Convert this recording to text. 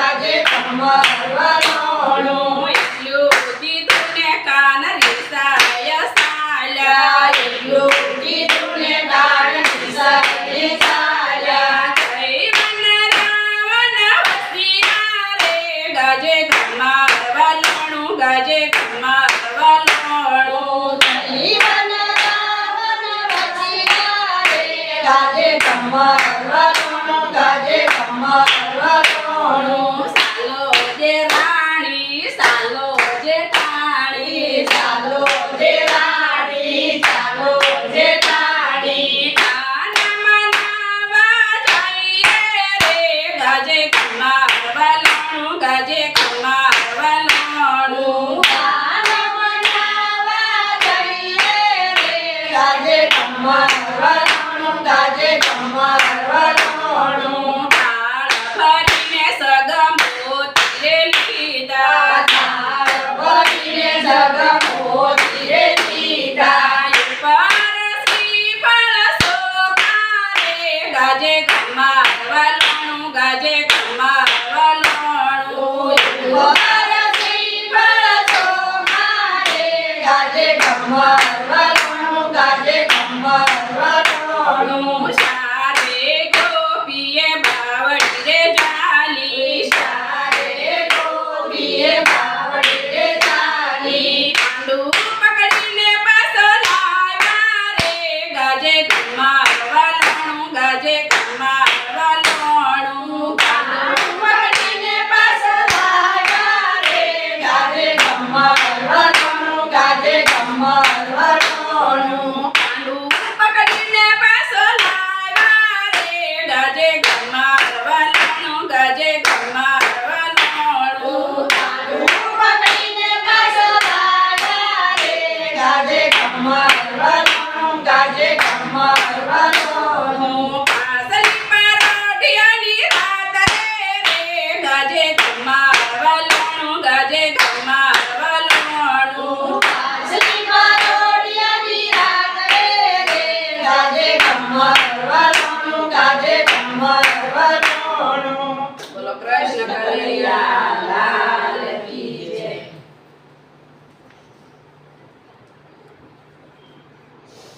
ગાજે કમર વાળો એટલું દીધું ગાજે ખમ્મા વલોણું વરસી વરસો મારે ગાજે ખમ્મર વલોણું ગાજે ખમ્મર વલોણું સારે ગોપીએ બાવડી રે ચાલી સારે ગોપીએ બાવડી રે ચાલી પાંડુ પકડીને પાછો લાવ્યા રે ગાજે ખમ્મા વલોણું ગાજે ખમ્મા વલોણું પકડીને પાછો લાવ્યા રે ગાજે ખમ્મર વલોણું ગાજે ખમ્મર વલોણું પાંડુ પકડીને પાછો લાવ્યા રે ગાજે ખમ્મા વલોણું ગાજે ખમ્મા વલોણું પકડીને પાછો લાવ્યા રે ગાજે ખમ્મર વલોણું ગાજે ખમ્મર વલોણું પાસલી પારોઢિયાની રાત રે ગાજે ખમ્મા વલોણું ગાજે ખમ્મા વલોણું પાછલી પરોઢિયાની રાત રે ગાજે ખમ્મર વલોણું ગાજે ખમ્મર વલોણું બોલો કૃષ્ણ કનૈયા